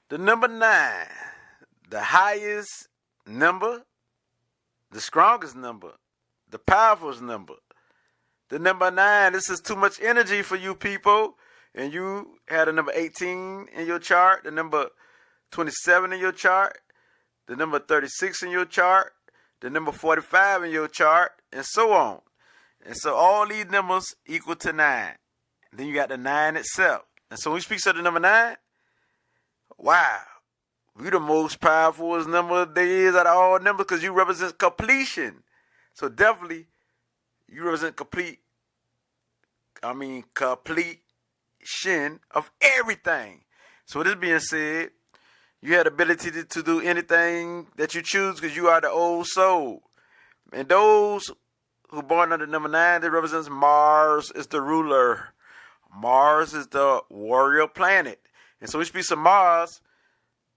The number 9, the highest number, the strongest number, the powerful number. The number 9, this is too much energy for you people. And you had a number 18 in your chart, the number 27 in your chart, the number 36 in your chart, the number 45 in your chart, and so on. And so all these numbers equal to 9. Then you got the 9 itself. And so when we speak of the number 9, wow, we the most powerful number there is out of all numbers because you represent completion. So definitely, you represent completion of everything. So with this being said, you have the ability to do anything that you choose because you are the old soul. And those who born under number 9, that represents Mars is the ruler. Mars is the warrior planet. And so we speak of Mars,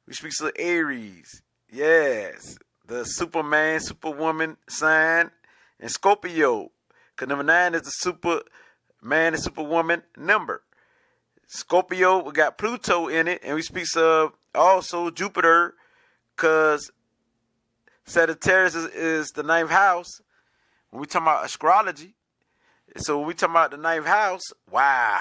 we speak of Aries. Yes, the Superman, Superwoman sign, and Scorpio. Because number 9 is the Superman and Superwoman number. Scorpio, we got Pluto in it, and we speak of also Jupiter, because Sagittarius is the 9th house. When we talk about astrology, so when we talk about the 9th house, wow.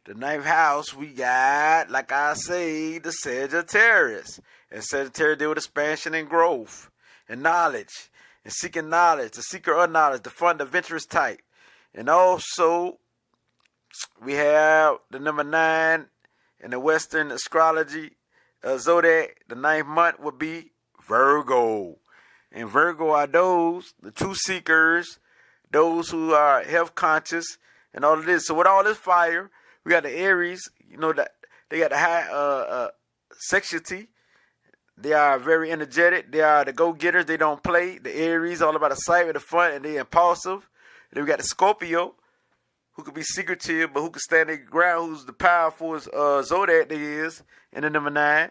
The 9th house, we got, like I say, the Sagittarius. And Sagittarius deal with expansion and growth and knowledge and seeking knowledge, the seeker of knowledge, the fun, adventurous type. And also, we have the number 9 in the Western astrology zodiac. The 9th month would be Virgo. And Virgo are those, the true seekers, those who are health conscious and all of this. So with all this fire, we got the Aries, that they got the high sexuality. They are very energetic. They are the go-getters. They don't play. The Aries, all about the sight, the fun, and they're impulsive. Then we got the Scorpio, who could be secretive, but who can stand their ground, who's the powerful zodiac there is in the number 9.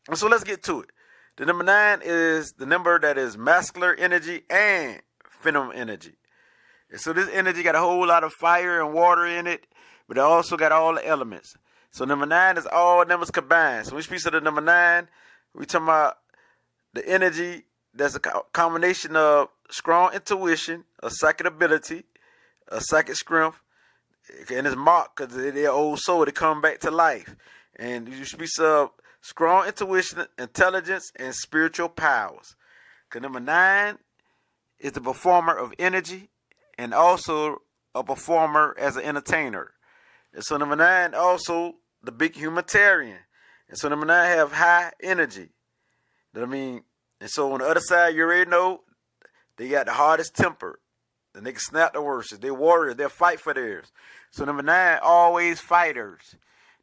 And so let's get to it. The number 9 is the number that is masculine energy and feminine energy. And so this energy got a whole lot of fire and water in it, but it also got all the elements. So number 9 is all numbers combined. So when we speak of the number 9, we talking about the energy that's a combination of strong intuition, a psychic ability, a psychic strength, and it's marked because they're old soul. They come back to life. And you speak of strong intuition, intelligence, and spiritual powers. Because number 9 is the performer of energy and also a performer as an entertainer. And so number 9 also the big humanitarian. And so number 9 have high energy. And so on the other side, you already know, they got the hardest temper. And they can snap the worst. They're warriors. They'll fight for theirs. So number 9, always fighters.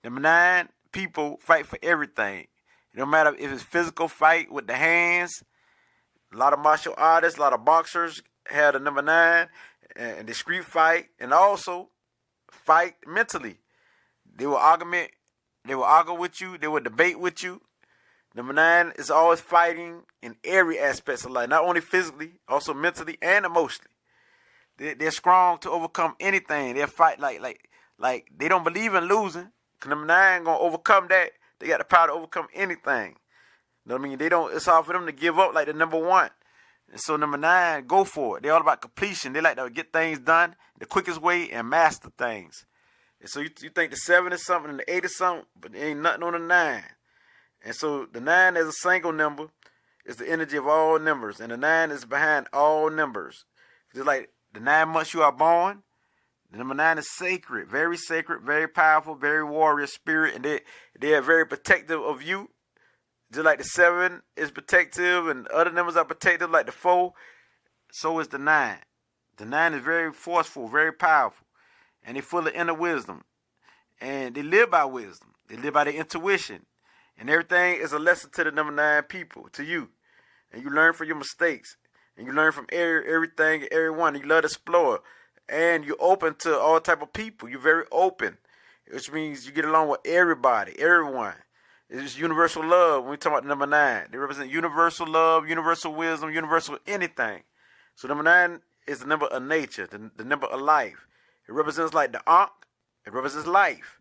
Number 9, people fight for everything. It don't matter if it's physical fight with the hands. A lot of martial artists, a lot of boxers had a number 9, and they street fight, and also fight mentally. They will argue with you. They will debate with you. Number 9 is always fighting in every aspect of life, not only physically, also mentally and emotionally. They're strong to overcome anything. They'll fight like they don't believe in losing. Cause number 9 gonna overcome that. They got the power to overcome anything. You know what I mean? It's hard for them to give up like the number 1. And so number 9, go for it. They're all about completion. They like to get things done the quickest way and master things. And so you think the 7 is something and the 8 is something, but there ain't nothing on the 9. And so the 9 as a single number is the energy of all numbers. And the 9 is behind all numbers. Just like the 9 months you are born, the number 9 is sacred, very powerful, very warrior spirit. And they are very protective of you. Just like the 7 is protective and other numbers are protective like the 4, so is the 9. The 9 is very forceful, very powerful. And they're full of inner wisdom. And they live by wisdom. They live by their intuition. And everything is a lesson to the number 9 people, to you. And you learn from your mistakes. And you learn from everything and everyone. You love to explore. And you're open to all type of people. You're very open. Which means you get along with everybody, everyone. It's universal love when we talk about number 9. They represent universal love, universal wisdom, universal anything. So number 9 is the number of nature, the number of life. It represents like the Ankh. It represents life.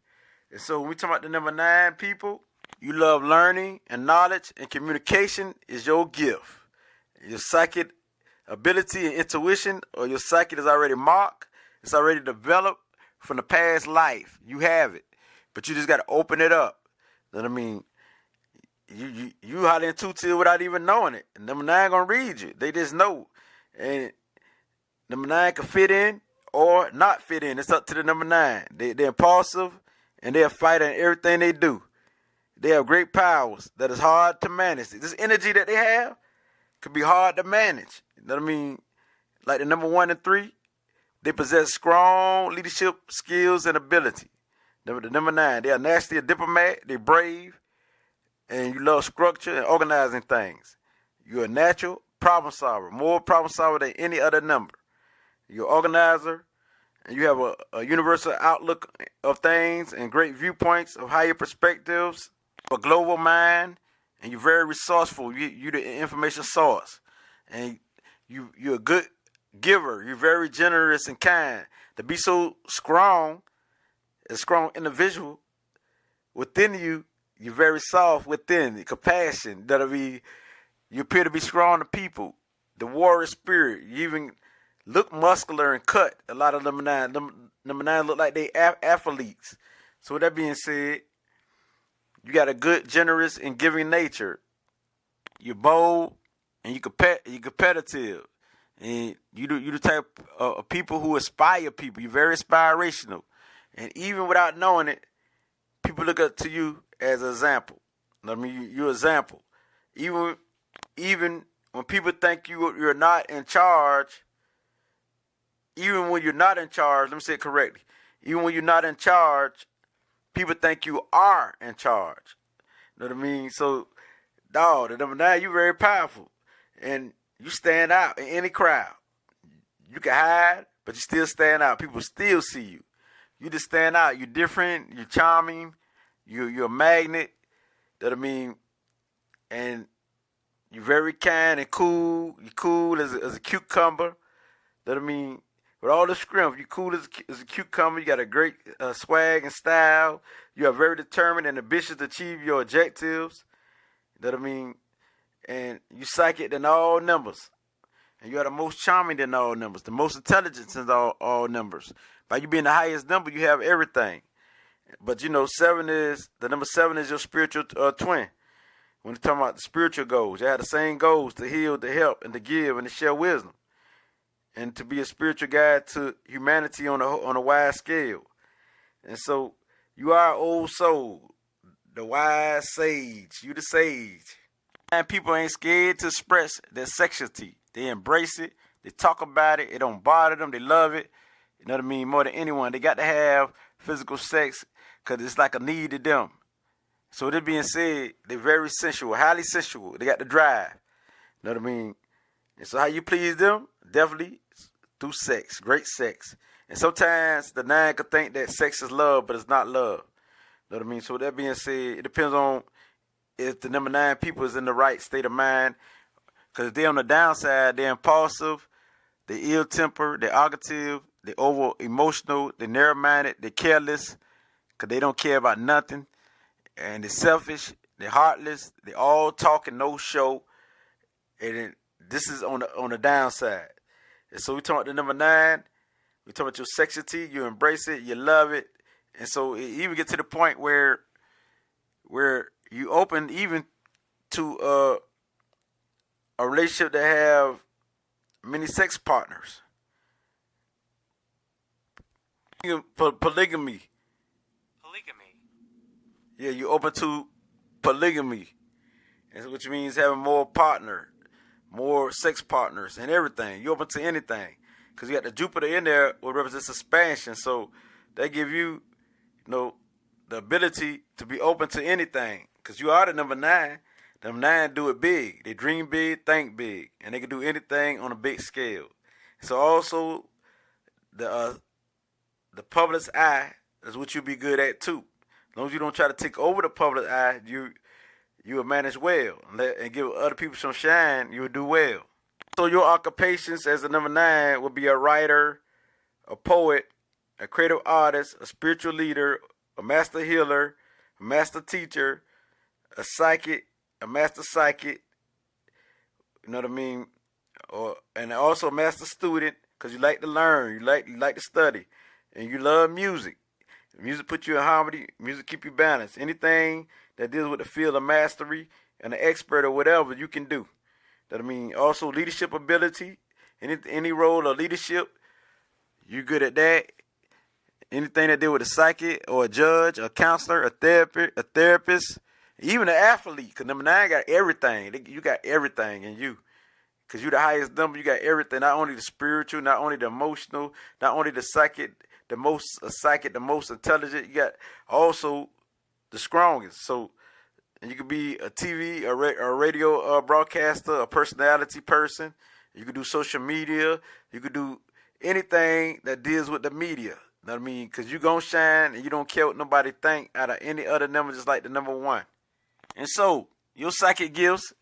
And so when we talk about the number 9 people, You love learning and knowledge, and communication is your gift. Your psychic ability and intuition, or your psychic is already marked. It's already developed from the past life. You have it, but you just got to open it up. You know what I mean? You highly intuitive without even knowing it. And number 9 gonna read you. They just know. And number 9 can fit in or not fit in. It's up to the number 9. They're impulsive and they're fighting everything they do. They have great powers that is hard to manage. This energy that they have could be hard to manage. You know what I mean? Like the number 1 and 3, they possess strong leadership skills and ability. The number 9, they are naturally a diplomat. They're brave. And you love structure and organizing things. You're a natural problem solver, more problem solver than any other number. You're an organizer, and you have a universal outlook of things and great viewpoints of higher perspectives, a global mind, and you're very resourceful. You're the information source, and you're a good giver. You're very generous and kind. To be so strong, a strong individual within you, you're very soft within, compassion. That'll be, you appear to be strong to people. The warrior spirit. You even look muscular and cut. A lot of number 9. Number 9 look like they athletes. So with that being said, you got a good, generous, and giving nature. You're bold and you're competitive. And you the type of people who inspire people. You're very inspirational. And even without knowing it, people look up to you as an example. I mean, you're an example. Even when people think you're not in charge, even when you're not in charge, let me say it correctly. Even when you're not in charge, people think you are in charge. You know what I mean? So, dog, the number 9, you're very powerful. And you stand out in any crowd. You can hide, but you still stand out. People still see you. You just stand out. You're different. You're charming. You're a magnet. You know what I mean? And you're very kind and cool. You're cool as a cucumber. You know what I mean? With all the strength, you're cool as a cucumber. You got a great swag and style. You are very determined and ambitious to achieve your objectives. You know what I mean? And you psychic than all numbers. And you are the most charming than all numbers. The most intelligent than all numbers. By you being the highest number, you have everything. But you know, the number 7 is your spiritual twin. When you're talking about the spiritual goals, you have the same goals: to heal, to help, and to give, and to share wisdom, and to be a spiritual guide to humanity on a wide scale. And so, you are an old soul, the wise sage. You the sage. And people ain't scared to express their sexuality. They embrace it. They talk about it. It don't bother them. They love it. You know what I mean? More than anyone, they got to have physical sex because it's like a need to them. So with it being said, they're very sensual, highly sensual. They got the drive. You know what I mean? And so how you please them? Definitely through sex, great sex. And sometimes the 9 could think that sex is love, but it's not love. You know what I mean? So with that being said, it depends on if the number 9 people is in the right state of mind. Because if they're on the downside, they're impulsive, they're ill-tempered, they're argumentative, they're over-emotional, they're narrow-minded, they're careless, because they don't care about nothing. And they're selfish, they're heartless, they all talk and no show. And this is on the downside. And so we talk about the number 9, we talk about your sexuality, you embrace it, you love it. And so it even get to the point where you open even to a relationship that have many sex partners. Polygamy. Yeah, you open to polygamy, which means having more sex partners and everything. You open to anything. Because you got the Jupiter in there, which represents expansion. So they give you, the ability to be open to anything. Because you are the number 9. Number 9 do it big. They dream big, think big. And they can do anything on a big scale. So also, the public's eye is what you be good at too. As long as you don't try to take over the public eye, you will manage well. And give other people some shine, you will do well. So your occupations as a number 9 would be a writer, a poet, a creative artist, a spiritual leader, a master healer, a master teacher, a psychic, a master psychic, you know what I mean, and also a master student, because you like to learn, you like to study, and you love music. Music put you in harmony. Music keep you balanced. Anything that deals with the field of mastery and an expert or whatever, you can do. That I mean, also leadership ability. Any role of leadership, you good at that. Anything that deal with a psychic or a judge, a counselor, a therapist, even an athlete. Because number 9 got everything. You got everything in you. Because you the highest number, you got everything. Not only the spiritual, not only the emotional, not only the psychic, the most intelligent. You got also the strongest. So, and you could be a TV, a radio broadcaster, a personality person. You could do social media. You could do anything that deals with the media. You know what I mean? Because you going to shine and you don't care what nobody think out of any other number, just like the number 1. And so, your psychic gifts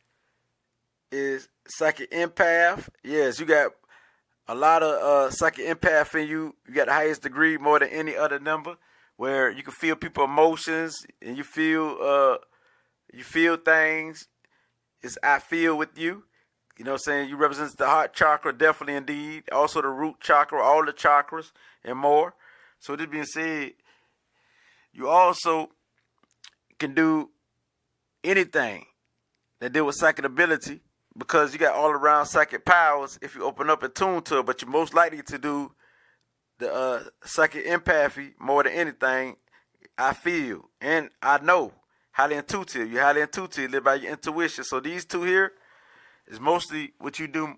is psychic empath. Yes, you got a lot of psychic empath in you. You got the highest degree, more than any other number, where you can feel people's emotions and you feel things. It's I feel with you. You know what I'm saying? You represent the heart chakra, definitely indeed. Also the root chakra, all the chakras and more. So this being said, you also can do anything that deal with psychic ability, because you got all around psychic powers if you open up and tune to it. But you're most likely to do the psychic empathy more than anything. I feel and I know. Highly intuitive. You're highly intuitive. Live by your intuition. So these two here is mostly what you do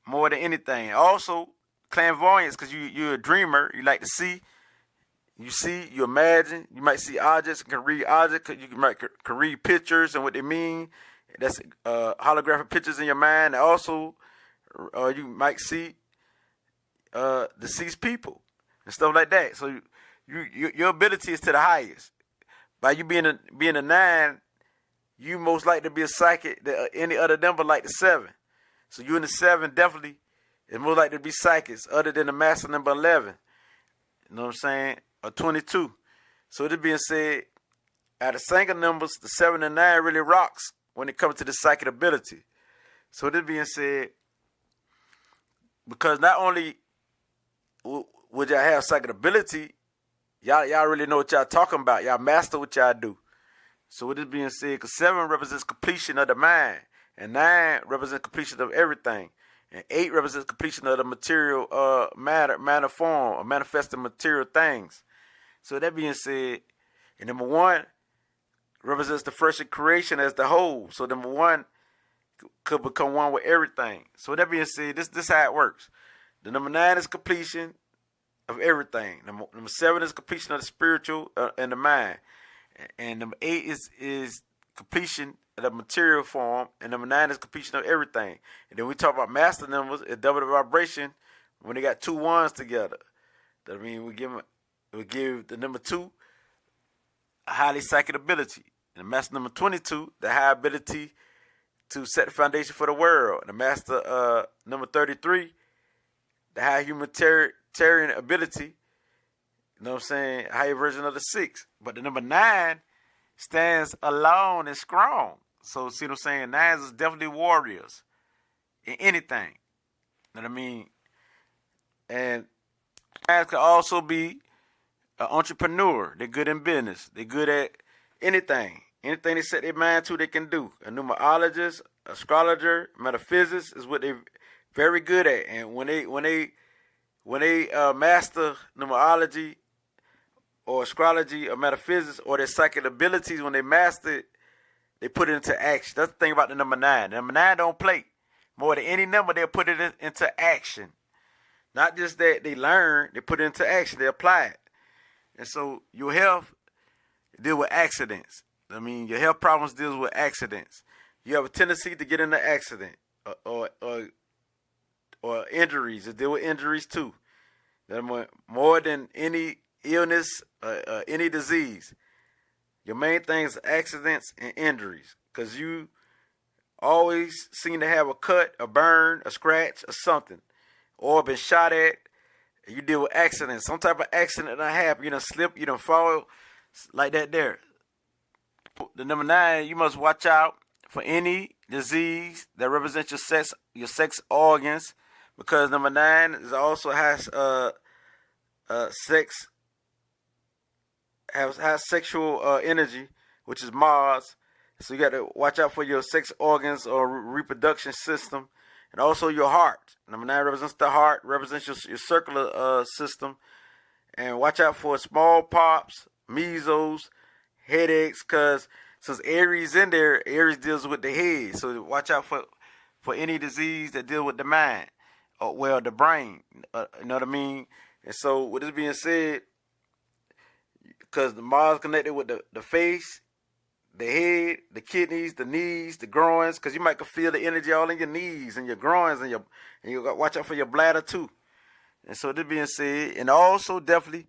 more than anything. Also, clairvoyance, because you're a dreamer. You like to see. You see, you imagine. You might see objects. You can read objects. You can read pictures and what they mean. That's holographic pictures in your mind. And also, you might see deceased people and stuff like that. So your ability is to the highest. By you being a 9, you most likely to be a psychic that any other number like the 7. So you in the 7 definitely is most likely to be psychics other than the master number 11. You know what I'm saying? Or 22. So this being said, out of single numbers, the 7 and 9 really rocks when it comes to the psychic ability. So this being said, because not only would y'all have psychic ability, y'all really know what y'all talking about. Y'all master what y'all do. So with this being said, because 7 represents completion of the mind, and 9 represents completion of everything, and 8 represents completion of the material matter form, or manifesting material things. So that being said, and number 1 represents the first in creation as the whole. So number 1 could become one with everything. So that being said, this how it works. The number 9 is completion of everything. Number 7 is completion of the spiritual and the mind. And number 8 is completion of the material form. And number 9 is completion of everything. And then we talk about master numbers. It's double the vibration when they got 2 1s together. That means we give the number 2 a highly psychic ability. And the master number 22, the high ability to set the foundation for the world. And the master number 33, the high humanitarian ability. You know what I'm saying? Higher version of the 6. But the number 9 stands alone and strong. So see what I'm saying? 9s is definitely warriors in anything. You know what I mean? And 9s can also be an entrepreneur. They're good in business. They're good at anything. Anything they set their mind to, they can do. A numerologist, astrologer, metaphysics is what they're very good at. And when they master numerology or astrology or metaphysics or their psychic abilities, when they master it, they put it into action. That's the thing about the number 9. The number 9 don't play. More than any number, they'll put it into action. Not just that they learn, they put it into action. They apply it. And so your health deal with accidents. I mean, your health problems deals with accidents. You have a tendency to get in an accident or injuries. It deal with injuries too. More than any illness, any disease. Your main thing is accidents and injuries, because you always seem to have a cut, a burn, a scratch, or something, or been shot at. You deal with accidents. Some type of accident that happen. You done slip, you done fall, like that there. the number 9, you must watch out for any disease that represents your sex organs, because number 9 is also has sex has sexual energy, which is Mars. So you got to watch out for your sex organs or reproduction system, and also your heart. Number 9 represents the heart, represents your circular system, and watch out for smallpox, measles, headaches, because since Aries in there, Aries deals with the head. So watch out for any disease that deals with the mind, or well, the brain. You know what I mean? And so with this being said, because the Mars connected with the face, the head, the kidneys, the knees, the groins, because you might feel the energy all in your knees and your groins, and you got to watch out for your bladder too. And so this being said, and also definitely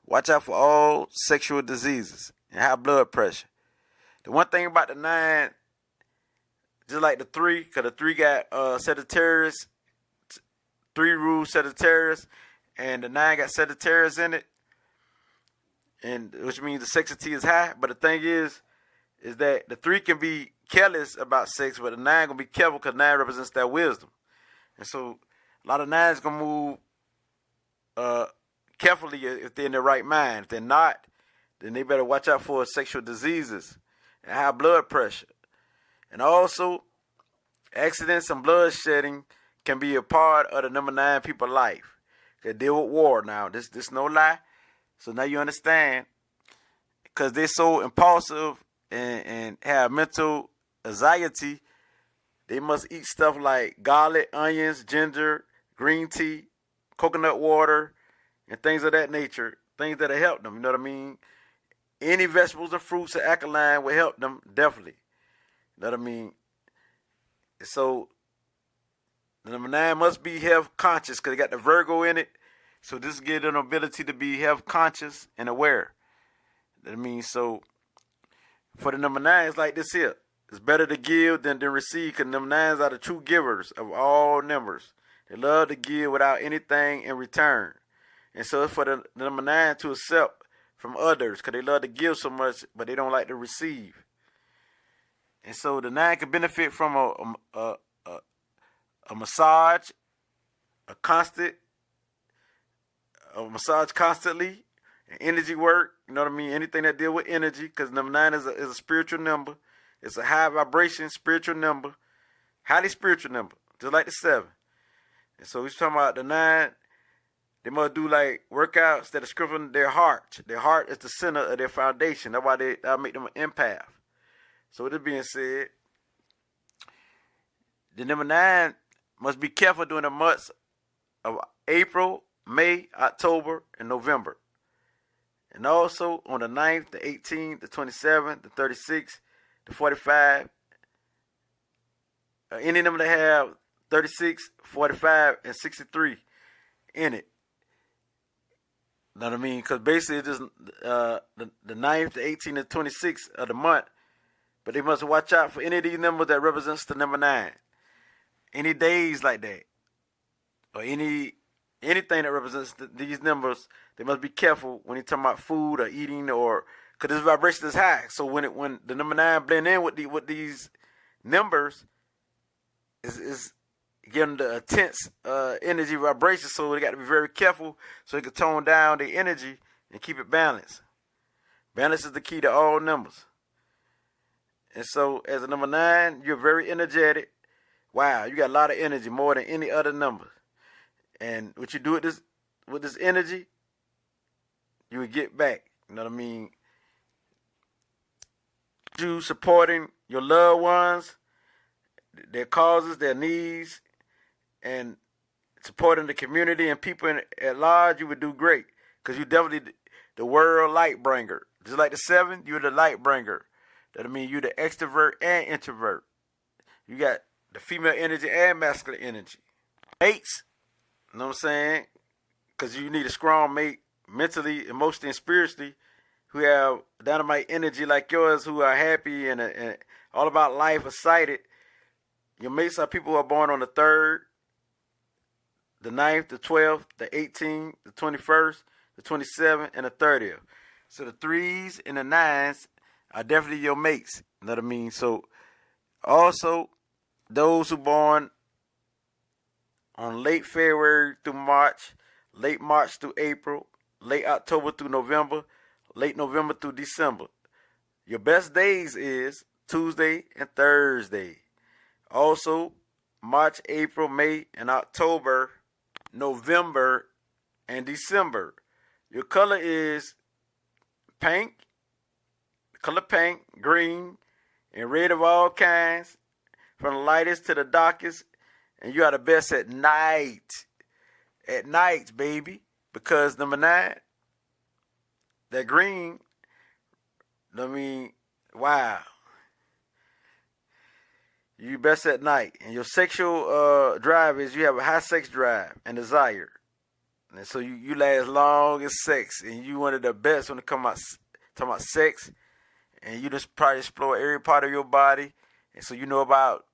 watch out for all sexual diseases and high blood pressure. The one thing about the 9, just like the 3, because the 3 got Sagittarius, 3 rules Sagittarius, and the 9 got Sagittarius in it, and which means the sexity is high. But the thing is that the 3 can be careless about sex, but the 9 gonna be careful because 9 represents that wisdom. And so a lot of 9s gonna move carefully if they're in the right mind. If they're not, then they better watch out for sexual diseases and high blood pressure. And also, accidents and bloodshedding can be a part of the number 9 people life. They deal with war now. This no lie. So now you understand, because they're so impulsive and have mental anxiety, they must eat stuff like garlic, onions, ginger, green tea, coconut water, and things of that nature. Things that'll help them, you know what I mean? Any vegetables and fruits and alkaline will help them, definitely. You know what I mean? So, the number 9 must be health conscious, because they got the Virgo in it. So this gives them the ability to be health conscious and aware. You know what I mean? So, for the number 9, it's like this here. It's better to give than to receive, because number 9s are the true givers of all numbers. They love to give without anything in return. And so it's for the number 9 to accept from others, because they love to give so much, but they don't like to receive. And so the 9 can benefit from a massage, a massage constantly, and energy work. You know what I mean? Anything that deal with energy, because number 9 is a spiritual number. It's a high vibration spiritual number, highly spiritual number, just like the 7. And so he's talking about the 9. They must do like workouts that are strengthening their heart. Their heart is the center of their foundation. That's why that'll make them an empath. So with this being said, the number 9 must be careful during the months of April, May, October, and November. And also on the 9th, the 18th, the 27th, the 36th, the 45. Any number that have 36, 45, and 63 in it. You know what I mean? Because basically it's just the 9th, the 18th, and 26th of the month. But they must watch out for any of these numbers that represents the number 9. Any days like that, or anything that represents these numbers, they must be careful when you're talking about food or eating, or because this vibration is high. So when the number 9 blend in with these numbers, is giving the intense energy vibration. So they got to be very careful so they can tone down the energy and keep it balanced. Balance is the key to all numbers. And so as a number 9, you're very energetic. Wow, you got a lot of energy, more than any other number. And what you do with this energy, you will get back. You know what I mean? You supporting your loved ones, their causes, their needs, and supporting the community and people at large, you would do great. Because you definitely the world light bringer. Just like the 7, you're the light bringer. That means you're the extrovert and introvert. You got the female energy and masculine energy. Mates, you know what I'm saying? Because you need a strong mate mentally, emotionally, and spiritually, who have dynamite energy like yours, who are happy and all about life, excited. Your mates are people who are born on the 3rd, the 9th, the 12th, the 18th, the 21st, the 27th, and the 30th. So the 3s and the 9s are definitely your mates. You know what I mean? So also, those who born on late February through March, late March through April, late October through November, late November through December. Your best days is Tuesday and Thursday. Also, March, April, May, and October, November, and December. Your color is pink, color pink, green, and red of all kinds, from the lightest to the darkest. And you are the best at night. At night, baby. Because number 9, that green, I mean, wow. You best at night. And your sexual drive is you have a high sex drive and desire. And so you last long as sex. And you one of the best when it comes out talking about sex. And you just probably explore every part of your body. And so you know about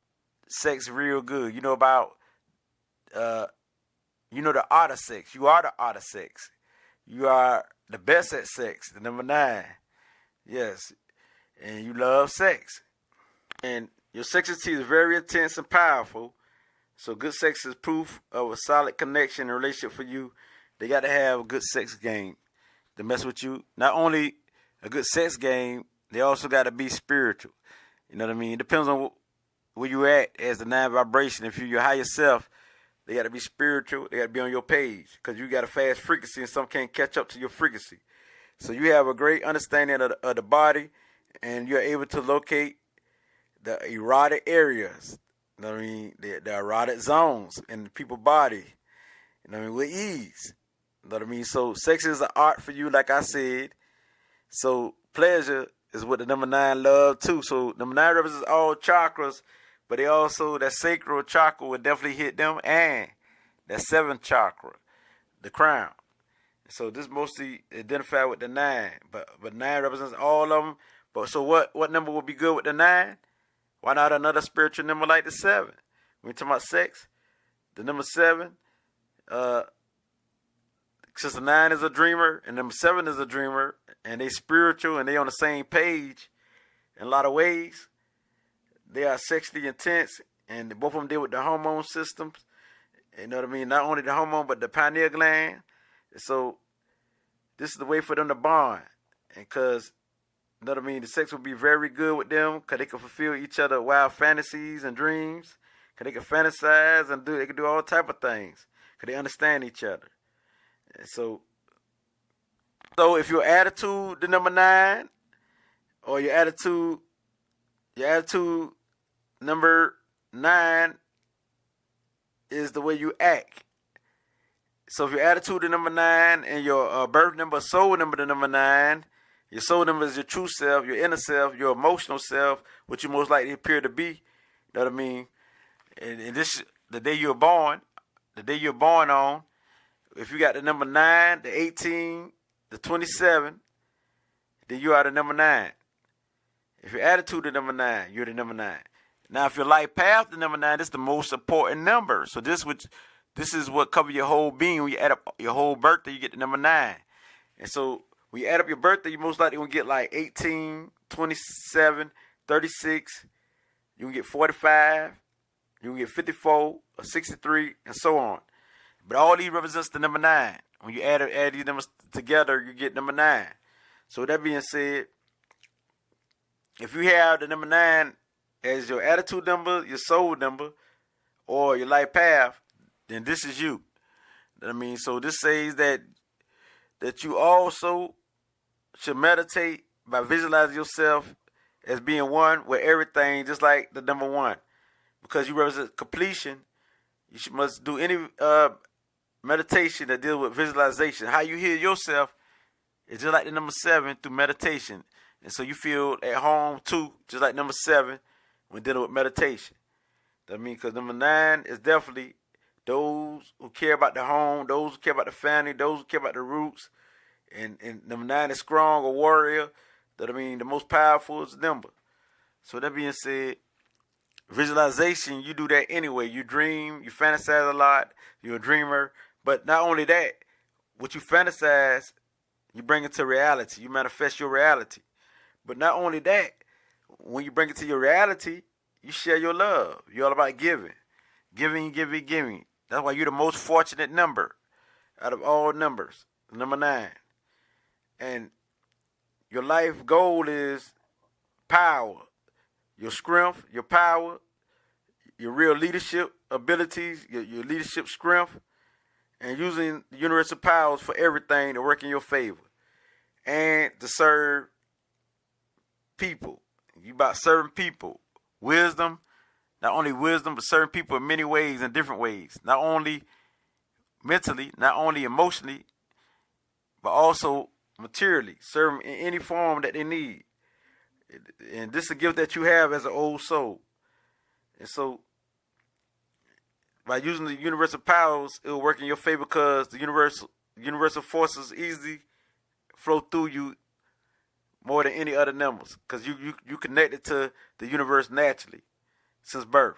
sex real good. You know about, the art of sex. You are the art of sex. You are the best at sex. The number 9. Yes. And you love sex. And your sexuality is very intense and powerful. So good sex is proof of a solid connection and relationship for you. They got to have a good sex game to mess with you. Not only a good sex game, they also got to be spiritual. You know what I mean? It depends on where you at as the 9 vibration. If you're your higher self, they got to be spiritual. They got to be on your page because you got a fast frequency and some can't catch up to your frequency. So you have a great understanding of the body, and you're able to locate the erotic areas. You know what I mean? The erotic zones in people's body. You know what I mean? With ease. You know what I mean? So sex is an art for you, like I said. So pleasure is what the number 9 love too. So number 9 represents all chakras, but they also, that sacral chakra will definitely hit them, and that 7th chakra, the crown. So this mostly identified with the 9, but 9 represents all of them. But so what number would be good with the 9? Why not another spiritual number like the 7? When we talk about sex, the number 7, since the 9 is a dreamer and number 7 is a dreamer, and they spiritual and they on the same page in a lot of ways. They are sexually intense, and both of them deal with the hormone systems. You know what I mean? Not only the hormone, but the pineal gland. So this is the way for them to bond, and because, you know what I mean, the sex will be very good with them because they can fulfill each other wild fantasies and dreams. Because they can fantasize and they can do all type of things because they understand each other. And so if your attitude, the number 9, or your attitude number 9 is the way you act. So if your attitude, the number 9, and your birth number, soul number, the number 9, your soul number is your true self, your inner self, your emotional self, what you most likely appear to be. You know what I mean? And this, the day you're born on, if you got the number 9, the 18, the 27, then you are the number 9. If your attitude is number 9, you're the number 9. Now, if your life path is number 9, this is the most important number. So this is what covers your whole being. When you add up your whole birthday, you get the number 9. And so when you add up your birthday, you most likely will get like 18, 27, 36. You can get 45. You can get 54 or 63 and so on. But all these represents the number 9. When you add these numbers together, you get number 9. So that being said, if you have the number 9 as your attitude number, your soul number, or your life path, then this is you. I mean, so this says that you also should meditate by visualizing yourself as being one with everything, just like the number 1. Because you represent completion, you must do any meditation that deals with visualization. How you hear yourself is just like the number 7 through meditation. And so you feel at home too, just like number 7 when dealing with meditation. I mean, because number 9 is definitely those who care about the home, those who care about the family, those who care about the roots. And number 9 is strong, a warrior. That I mean, the most powerful is the number. So that being said, visualization, you do that anyway. You dream, you fantasize a lot, you're a dreamer. But not only that, what you fantasize, you bring it to reality. You manifest your reality. But not only that, when you bring it to your reality, you share your love. You're all about giving. Giving, giving, giving. That's why you're the most fortunate number out of all numbers. Number 9. And your life goal is power. Your strength, your power, your real leadership abilities, your leadership strength, and using the universal powers for everything to work in your favor. And to serve people. You about serving people. Wisdom, not only wisdom, but serving people in many ways and different ways. Not only mentally, not only emotionally, but also materially. Serve them in any form that they need. And this is a gift that you have as an old soul. And so, by using the universal powers, it will work in your favor because the universal forces easily flow through you more than any other numbers, because you connected to the universe naturally since birth.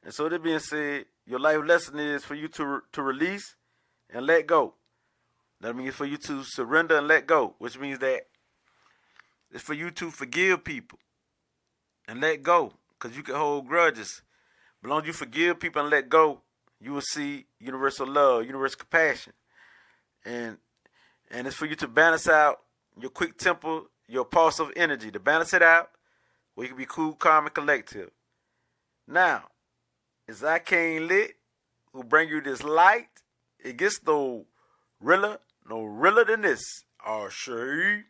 And so, that being said, your life lesson is for you to release and let go. That means for you to surrender and let go, which means that it's for you to forgive people and let go, because you can hold grudges. But as long as you forgive people and let go, you will see universal love, universal compassion. And it's for you to balance out your quick temper, your impulsive energy, to balance it out where you can be cool, calm, and collective. Now, as I came lit, who bring you this light, it gets no realer than this. Oh, sure.